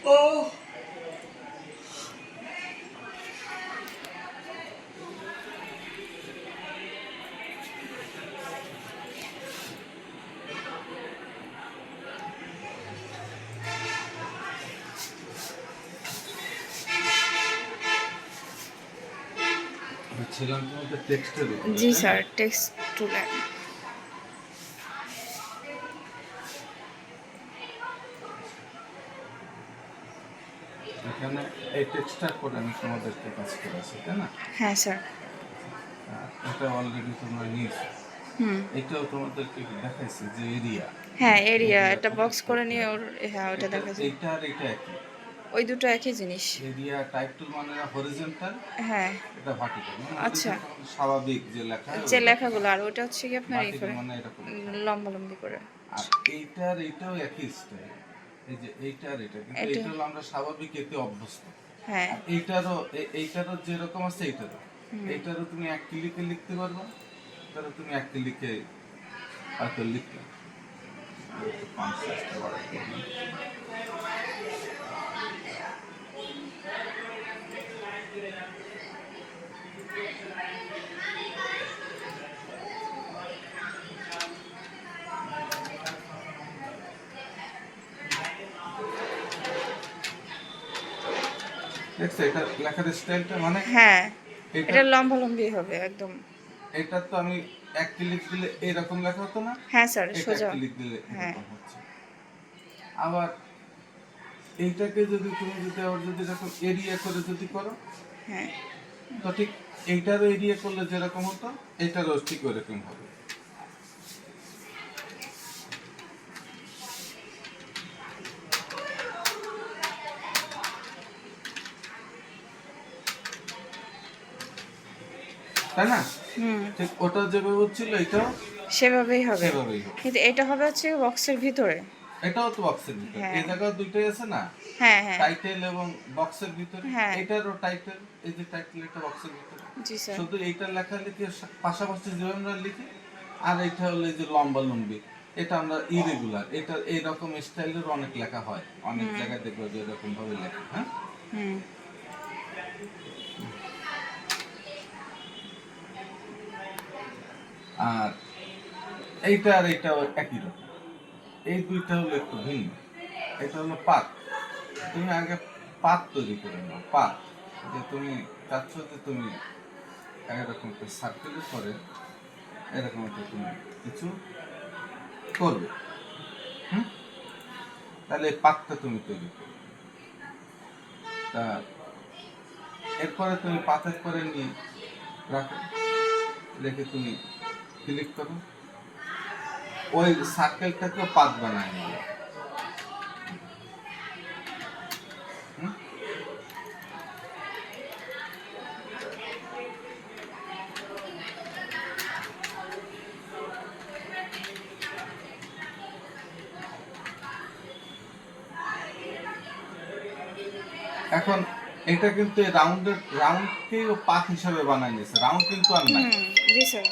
ও ছিলাম তোমাদের টেক্সটের উপরে, জি তাই না? Sir, text to learn. এখানে এই টেক্সটার করে আমি তোমাদেরকে কাজ করেছি, তাই না? হ্যাঁ স্যার। এটা অলরেডি তোমরা নিয়েছো। হুম। এটাও তোমাদেরকে দেখাইছি যে এরিয়া, হ্যাঁ, এরিয়া এরিয়া একটা কমপ্লিট বক্স করে করতে নিয়ে হবে। ওর, হ্যাঁ ওটা এটা দেখা যায়। এইটা আর এটা একই। ওই দুটো একই জিনিস। এরিয়া টাইটেল মানে হরিজন্টাল, হ্যাঁ। এটা ভার্টিক্যাল। মানে আচ্ছা, হরিজন্টাল মানে স্বাভাবিক যে লেখা হয় যে ওই লেখাটা, লেখাগুলো, আর ওটা হচ্ছে কি আপনার এই ভার্টিক্যাল করে মানে এরকম। লম্বালম্বি করে। আর এইটার এইটাও একই স্টাইল। এই যে এইটার এটা, কিন্তু এটা, এইটা হলো আমরা স্বাভাবিক এতে অভ্যস্ত। হ্যাঁ। আর এইটারও যেরকম আছে এইটারও, এইটারও তুমি এক ক্লিকে লিখতে পারবা, এটারও তুমি এক ক্লিকে হয়তো লিখতে। একটু কনসেপ্টটা বাড়াই দিলাম। দেখছো এটা লেখার স্টাইলটা, মানে হ্যাঁ, এটা এটা লম্বালম্বি হবে একদম। এটা তো আমি এক ক্লিক দিলে এরকম লেখা হতো না, হ্যাঁ স্যার, এটা এক সোজা। ক্লিক দিলে হ্যাঁ। এরকম হচ্ছে। আবার এইটাকে যদি তুমি যদি আবার যদি এরকম এরিয়া করে যদি করো, হ্যাঁ। তো ঠিক এইটারও এরিয়া করলে যেরকম হতো এইটারও ঠিক ওরকম হবে। তাই না? হুম। ঠিক ওটা যেভাবে হচ্ছিল এটাও সেভাবেই হবে। সেভাবেই হবে। কিন্তু এটা হবে হচ্ছে বক্সের ভিতরে। এটাও তো বক্সের ভিতরে, হ্যাঁ। এই জায়গায় দুইটাই আছে না, হ্যাঁ, হ্যাঁ। টাইটেল এবং বক্সের ভিতরে। হ্যাঁ। এটারও টাইটেল, এই যে টাইটেল, এটা বক্সের ভিতরে। জি স্যার। শুধু এইটা লেখা লিখে পাশাপাশি যেভাবে আমরা লিখি, আর এইটা হলো এই যে লম্বা লম্বি, এটা আমরা ইরেগুলার। এটা এইরকম স্টাইলের অনেক লেখা হয়, অনেক জায়গায় দেখবো যে এরকম ভাবে লেখা। হ্যাঁ, হুম। আর এইটা আর এইটাও একই রকম। এই দুইটা হলো একটু ভিন্ন। এটা হলো পাত। তুমি আগে পাত তৈরি করে নাও, পাত। যে তুমি চাচ্ছ যে তুমি এরকম একটা সার্কেলের পরে এরকম একটা তুমি কিছু করবে, হুম? তাহলে এই পাতটা তুমি তৈরি করবে। তা এরপরে তুমি পাতের পরে নিয়ে রাখো, রেখে তুমি ক্লিক করো, ওই সার্কেলটাকে পাত বানায় নিবে। হুম? এখন এটা কিন্তু রাউন্ডকেই ও পাত হিসাবে বানায় নিয়েছে, রাউন্ড কিন্তু আর নাই। হুম। জি স্যার।